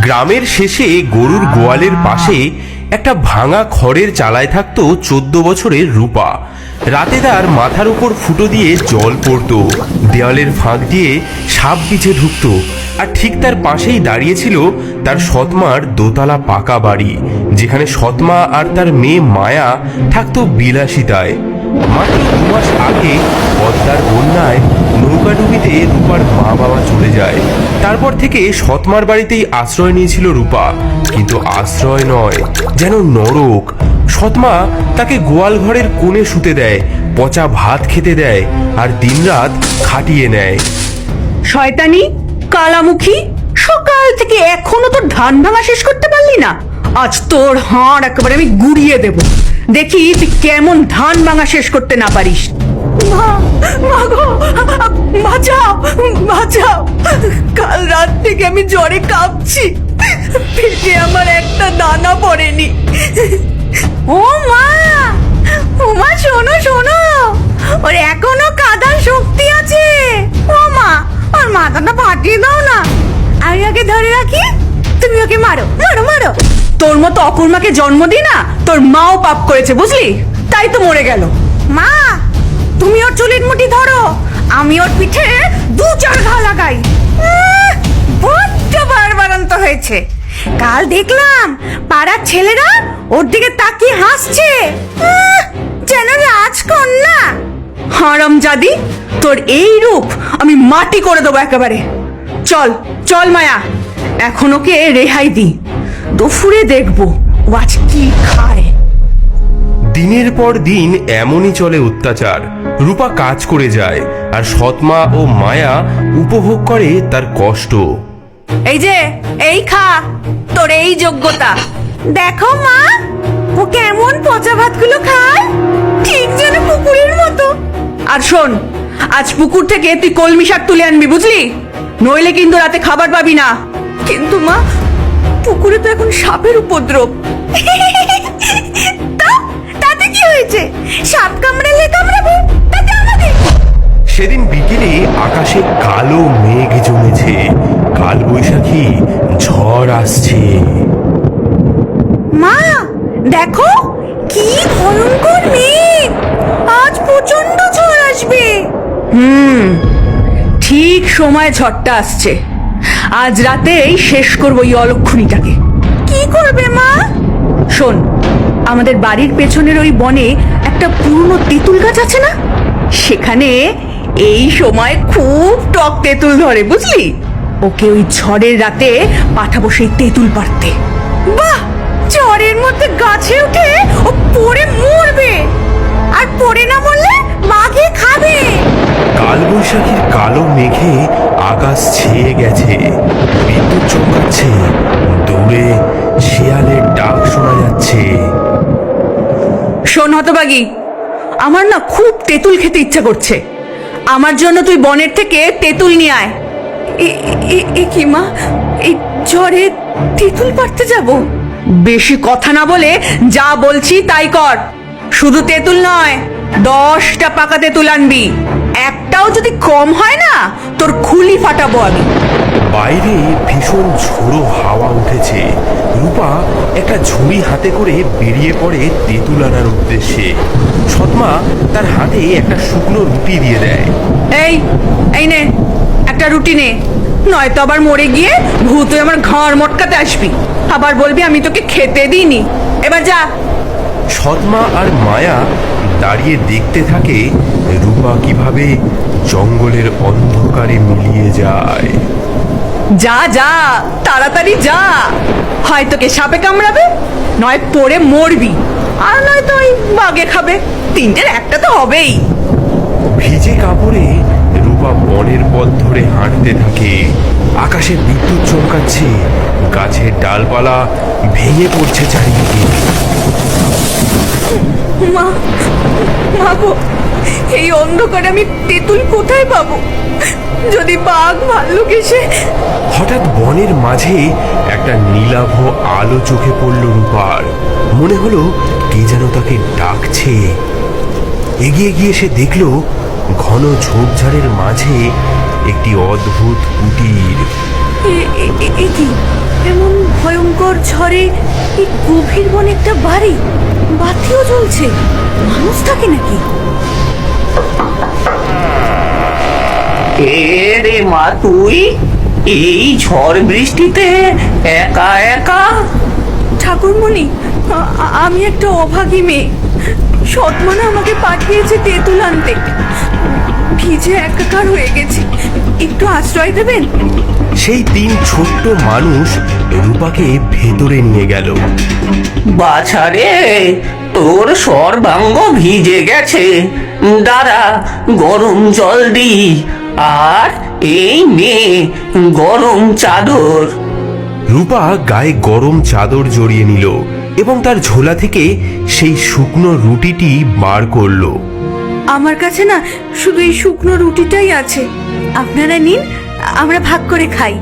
গ্রামের শেষে গরুর গোয়ালের পাশে একটা ভাঙা খড়ের চালায় থাকতো 14 বছরের রূপা। রাতে তার মাথার উপর ফুটো দিয়ে জল পড়তো, দেওয়ালের ফাঁক দিয়ে সাপ বিছে ঢুকতো, আর ঠিক তার পাশেই দাঁড়িয়েছিল তার সৎমার দোতলা পাকা বাড়ি, যেখানে সৎমা আর তার মেয়ে মায়া থাকতো বিলাসিতায়। মাত্র 2 মাস আগে পদ্মার বন্যায় নৌকাডুবিতে রূপার মা বাবা চলে যায়। তারপর থেকে সৎমার বাড়িতেই আশ্রয় নিয়েছিল রূপা, কিন্তু আশ্রয় নয়, যেন নরক। সৎমা তাকে গোয়াল ঘরের কোণে শুতে দেয়, পচা ভাত খেতে দেয়, আর দিনরাত খাটিয়ে নেয়। শয়তানি কালামুখী, সকাল থেকে এখনো তোর ধান ভাঙা শেষ করতে পারলি না? আজ তোর হাড় একেবারে আমি গুড়িয়ে দেব, দেখি তুই কেমন ধান ভাঙা শেষ করতে না পারিস। বাঁচাও বাঁচাও, কাল রাত থেকে আমি জ্বরে কাঁপছি, পেটে আমার একটা দানা পড়েনি। ও মা, ও মা, শোনো শোনো, ওর এখনো কাঁদার শক্তি আছে। ও মা, ওর মাথাটা ফাটিয়ে দাও না, আমি ওকে ধরে রাখি, তুমি ওকে মারো মারো মারো। তোর মতো অকুর্মাকে জন্ম দি না, তোর মাও পাপ করেছে বুঝলি, তাই তো মরে গেল। মা, তুমি ওর চুলের মুঠি ধরো, আমি ওর পিঠে 2-4 ঘা লাগাই। বড্ড বাড়বাড়ন্ত হয়েছে। কাল দেখলাম পাড়ার ছেলেরা ওর দিকে তাকিয়ে হাসছে, যেন রাজকন্যা। হারামজাদি, তোর এই রূপ আমি মাটি করে দেবো একেবারে। চল চল মায়া, এখন ওকে রেহাই দি, দুপুরে দেখবো ও আজ কি খায়। দিনের পর দিন এমনই চলে অত্যাচার। রূপা কাজ করে যায়, আর সৎমা ও মায়া উপভোগ করে তার কষ্ট। এই যে, এই খা, তোর এই যোগ্যতা। দেখো মা, ও কেমন পচা ভাতগুলো খায়, ঠিক যেন পুকুরের মতো। আর শোন, আজ পুকুর থেকে তুই কলমি শাক তুলে আনবি বুঝলি, নইলে কিন্তু রাতে খাবার পাবি না। কিন্তু মা, পুকুরে তো এখন সাপের উপদ্রব। তাতে কি হয়েছে? সাপ কামড়ালে কামড়াবে, তাতে আমাদের। সেদিন বিকেলে আকাশে কালো মেঘ জমেছে, কাল বৈশাখী ঝড় আসছে। মা দেখো, কি ভয়ঙ্কর মেঘ, আজ প্রচন্ড ঝড় আসবে। ঠিক সময় ঝড়টা আসছে, আজ রাতেই শেষ করবো এই অলক্ষণীটাকে। কি করবে মা? শোন, আমাদের বাড়ির পেছনের ওই বনে একটা পুরনো তেঁতুল গাছ আছে না, সেখানে এই সময় খুব টক তেঁতুল ধরে বুঝলি। ওকে ওই ঝড়ের রাতে পাঠাবো সেই তেঁতুল পাড়তে। বাহ, ঝড়ের মধ্যে গাছে উঠে ও পড়ে মরবে, আর পড়ে না মরলে বাঘে খাবে। কাল বৈশাখীর কালো মেঘে আকাশ ছেয়ে গেছে, বিদ্যুৎ চমকাচ্ছে, দূরে শিয়ালের ডাক শোনা যাচ্ছে। শোন হতবাগী, আমার না খুব তেঁতুল খেতে ইচ্ছা করছে, আমার জন্য তুই বনের থেকে তেঁতুল নিয়ে আয়। এ কি মা, এই ঝড়ে তেঁতুল পাড়তে যাব? বেশি কথা না বলে যা বলছি তাই কর। শুধু তেঁতুল নয়, 10টা পাকা তেঁতুল আনবি, একটাও যদি কম হয় না তোর খুলি ফাটাবো আমি। বাইরে ভীষণ ঝোড়ো হাওয়া উঠেছে। রূপা একটা ঝুড়ি হাতে করে বেরিয়ে পড়ে তেঁতুল আনার উদ্দেশ্যে। সৎমা তার হাতে একটা শুকনো রুটি দিয়ে দেয়। এই এই নে, একটা রুটি নে, নয়তো আবার মরে গিয়ে ভূত হয়ে আমার ঘাড় মটকাতে আসবি, আবার বলবি আমি তোকে খেতে দিইনি। এবার যা। সৎমা আর মায়া দাঁড়িয়ে দেখতে থাকে রূপা কিভাবে জঙ্গলের অন্ধকারে মিলিয়ে যায়। যা যা, তাড়াতাড়ি যা, হয় তোকে সাপে কামড়াবে, নয় পড়ে মরবি, আর নয়তো ওই বাঘে খাবে, তিনটের একটা তো হবেই। ভিজে কাপড়ে রূপা বনের পথ ধরে হাঁটতে থাকে। আকাশে বিদ্যুৎ চমকাচ্ছে, গাছের ডালপালা ভেঙে পড়ছে চারিদিকে। মা, মা গো, এই অন্ধকারে আমি তেঁতুল কোথায় পাবো? যদি বাঘ ভাল্লুক এসে। হঠাৎ বনের মাঝে একটা নীলাভ আলো চোখে পড়ল রূপার। মনে হলো কে যেন তাকে ডাকছে। এগিয়ে গিয়ে সে দেখল ঘন ঝোপঝাড়ের মাঝে একটি অদ্ভুত কুটির। কি এমন ভয়ঙ্কর ঝড়ে এই গভীর বনে একটা বাড়ি, বাতিও জ্বলছে, মানুষ থাকে নাকি? এ রে মা, তুই এই ঝড় বৃষ্টিতে একা একা? ঠাকুরমণি, আমি একটা অভাগী মেয়ে। সৎমানা আমাকে পাঠিয়েছে তেঁতুল আনতে। ভিজে একাকার হয়ে গেছি, একটু আশ্রয় দেবেন? সেই তিন ছোট্ট মানুষ রূপাকে ভেতরে নিয়ে গেল। বাছারে, তোর সর্বাঙ্গ ভিজে গেছে, দাঁড়া গরম জল দি, আর এই নে গরম চাদর। রূপা গায়ে গরম চাদর জড়িয়ে নিল এবং তার ঝোলা থেকে সেই শুকনো রুটিটি বার করলো। আমার কাছে না শুধু এই শুকনো রুটিটাই আছে, আপনারা নিন, আমরা ভাগ করে খাই।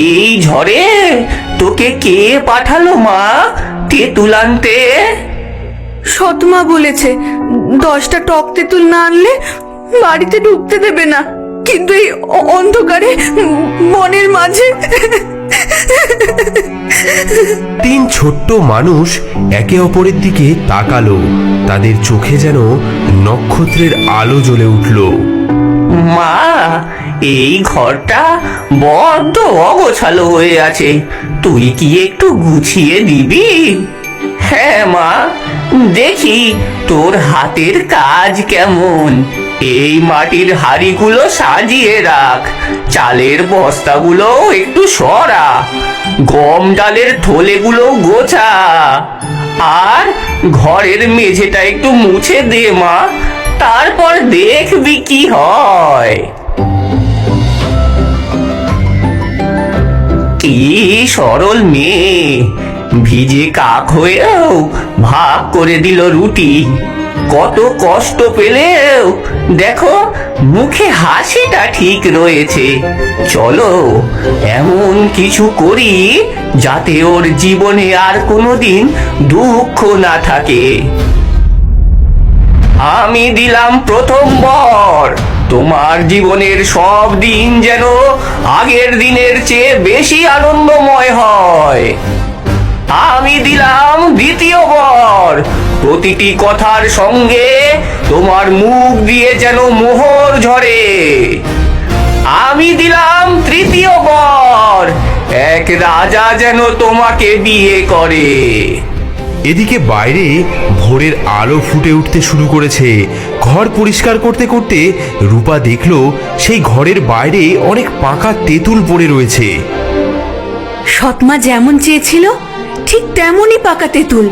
এই ঝড়ে তোকে কে পাঠালো মা তেঁতুল আনতে? সৎমা বলেছে 10টা টক তেঁতুল না আনলে বাড়িতে ঢুকতে দেবে না, কিন্তু এই অন্ধকারে বনের মাঝে। তিন ছোট্ট মানুষ একে অপরের দিকে তাকালো, তাদের চোখে যেন নক্ষত্রের আলো জ্বলে উঠল। মা, এই ঘরটা বড্ড অগোছালো হয়ে আছে, তুই কি একটু গুছিয়ে দিবি? হ্যাঁ মা, দেখি তোর হাতের কাজ কেমন। এই মাটির হাঁড়িগুলো সাজিয়ে রাখ, চালের বস্তাগুলো একটু সরা, গম ডালের থলেগুলো গোছা, আর ঘরের মেঝেটা একটু মুছে দে মা, তারপর দেখবি কি হয়। কি সরল মেয়ে, ভিজে কাক হয়েও ভাগ করে দিল রুটি। কত কষ্ট পেলেও দেখো মুখে হাসিটা ঠিক রয়েছে। চলো এমন কিছু করি যাতে ওর জীবনে আর কোনোদিন দুঃখ না থাকে। আমি দিলাম প্রথম বর, তোমার জীবনের সব দিন যেন আগের দিনের চেয়ে বেশি আনন্দময় হয়। আমি দিলাম দ্বিতীয় বর, প্রতিটি কথার সঙ্গে তোমার মুখ দিয়ে যেন মোহর ঝরে। আমি দিলাম তৃতীয় বর, এক রাজা যেন তোমাকে বিয়ে করে। এদিকে বাইরে ভোরের আলো ফুটে উঠতে শুরু করেছে। ঘর পরিষ্কার করতে করতে রূপা দেখলো সেই ঘরের বাইরে অনেক পাকা তেঁতুল পড়ে রয়েছে। সৎমা যেমন চেয়েছিল ঠিক তেমনই পাকা তেঁতুল।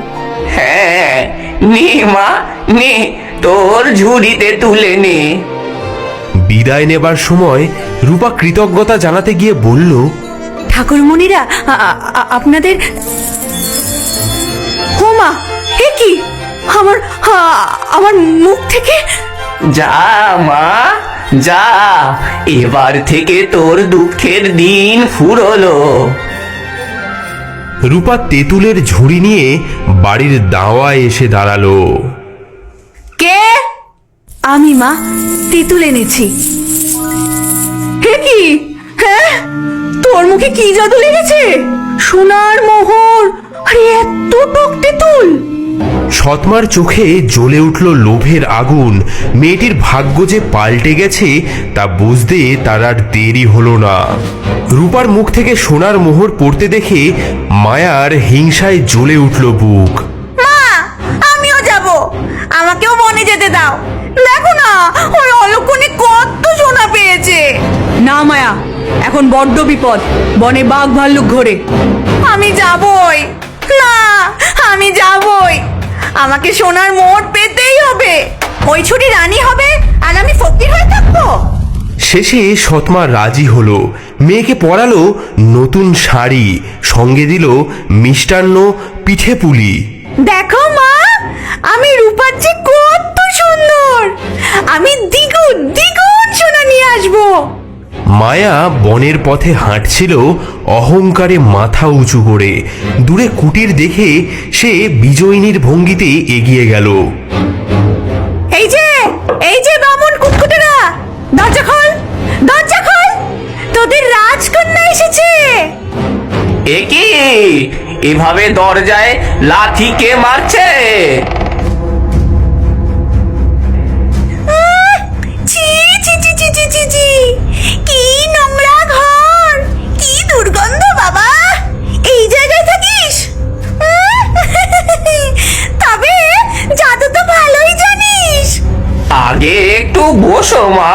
হ্যাঁ, নে মা নে, তোর ঝুড়িতে তুলে নে। বিদায় নেবার সময় রূপা কৃতজ্ঞতা জানাতে গিয়ে বলল, ঠাকুরমণিরা, আপনাদের। হোমা, এ কি? আমার মুখ থেকে। যা মা যা, এবার থেকে তোর দুঃখের দিন ফুরলো। রূপা তেঁতুলের ঝুড়ি নিয়ে বাড়ির দাওয়ায় এসে দাঁড়ালো। কে? আমি মা, তেঁতুল এনেছি। হে কি? হ্যাঁ, তোর মুখে কি জাদু লেগেছে? সোনার মোহর, আরে এত টক তেঁতুল! সৎমার চোখে জ্বলে উঠল লোভের আগুন। মেয়েটির ভাগ্য যে পাল্টে গেছে তা বুঝতে তার আর দেরি হলো না। রূপার মুখ থেকে সোনার মোহর পড়তে দেখে মায়ার হিংসায় জ্বলে উঠল বুক। মা, আমিও যাব, আমাকেও বনে যেতে দাও। দেখো না, ওই অলক্ষণে কত সোনা পেয়েছে। না মায়া, এখন বড্ড বিপদ, বনে বাঘ ভাল্লুক ঘোরে। আমি যাবই। না, আমি যাবই, আমাকে সোনার মোহর পেতেই হবে। ওই ছুটি রানী হবে আর আমি ফকির হয়ে থাকবো। শেষে সৎমা রাজি হলো। মেয়েকে পরালো নতুন শাড়ি, সঙ্গে দিল মিষ্টান্ন, পিঠে পুলি। দেখো মা, আমি রূপার যে কত সুন্দর, আমি দ্বিগুণ দ্বিগুণ সোনা নিয়ে আসবো। মায়া বনের পথে হাঁটছিল অহংকারে মাথা উঁচু করে। দূরে কুটির দেখে সে বিজয়িনীর ভঙ্গিতে এগিয়ে গেল। এই যে বামুন কুটকুটেরা, দরজা খোল, দরজা খোল, তোদের রাজকন্যা এসেছে। এ কি এভাবে দরজায় লাথি কে মারছে? ছি ছি ছি ছি ছি ছি ছি, কি নোংরা ঘর, কি দুর্গন্ধ বাবা। এই জায়গায় থাকিস? তবে জাদু তো ভালোই জানিস। আগে একটু বসো মা।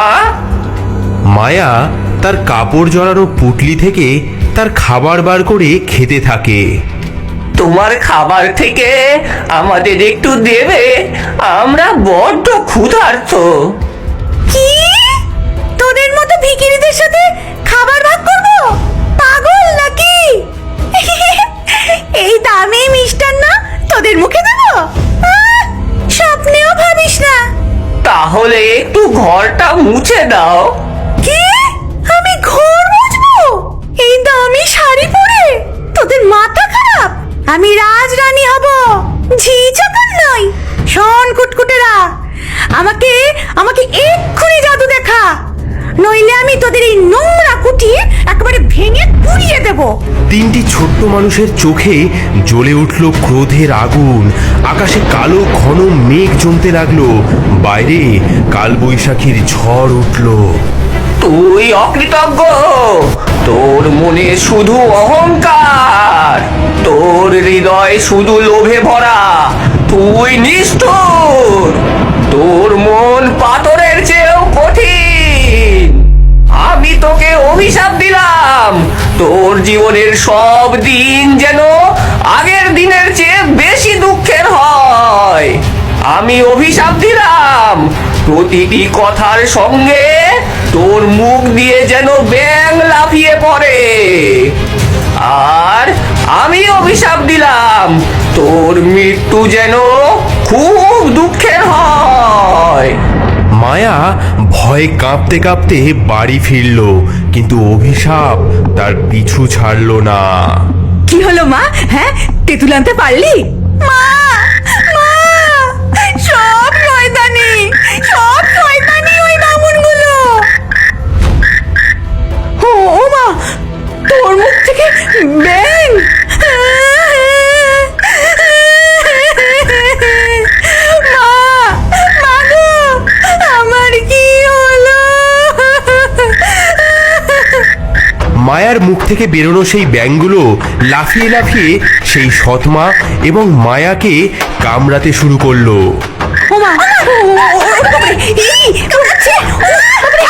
মায়া তার কাপড় জড়ানো পুটলি থেকে তার খাবার বার করে খেতে থাকে। তোমার খাবার থেকে আমাদের একটু দেবে, আমরা বড্ড ক্ষুধার্ত। কি? তোদের মতো ভিখিরিদের সাথে খাবার ভাগ করব? পাগল নাকি? এই দামি মিষ্টান্ন তোদের মুখে দেবো? স্বপ্নেও ভাবিস না। তাহলে একটু ঘরটা মুছে দাও। কি? আমি ঘর মুছবো এই দামি শাড়ি পরে? তোদের মাথা খারাপ? আমি রাজরানী হব, ঝি চাকর নই। শোন কুটকুটেরা, আমাকে আমাকে এক্ষুনি জাদু দেখা, নইলে আমি তোদের এই নোংরা কুঠি একেবারে ভেঙে পুড়িয়ে দেব। তিনটি ছোট্ট মানুষের চোখে জ্বলে উঠল ক্রোধের আগুন। আকাশে কালো ঘন মেঘ জমতে লাগলো। বাইরে কালবৈশাখীর ঝড় উঠল। তুই অকৃতজ্ঞ, তোর মনে শুধু অহংকার, তোর হৃদয় শুধু লোভে ভরা, তুই নিষ্ঠুর, তোর মন পাথরের চেয়েও কঠিন। আমি তোকে অভিশাপ দিলাম, তোর জীবনের সব দিন যেন আগের দিনের চেয়ে বেশি দুঃখের হয়। আমি অভিশাপ দিলাম, প্রতিটি কথার সঙ্গে তোর মুখ দিয়ে যেন ব্যাঙ লাফিয়ে পড়ে। আর আমি অভিশাপ দিলাম, তোর মৃত্যু যেন খুব দুঃখের হয়। মায়া ভয়ে কাঁপতে কাঁপতে বাড়ি ফিরল, কিন্তু অভিশাপ তার পিছু ছাড়ল না। কি হলো মা? হ্যাঁ, তেঁতুল আনতে পারলি? মা, মা, সব শয়তানি, সব শয়তানি ওই বামুনগুলো। ও মা, তোর মুখ থেকে ব্যাঙ। মা, মা গো, আমার কি হলো? মায়ার মুখ থেকে বেরোনো সেই ব্যাঙগুলো লাফিয়ে লাফিয়ে সেই সৎমা এবং মায়াকে কামড়াতে শুরু করলো। ও মা, ই, কামড়াচ্ছে, ও বাবারে,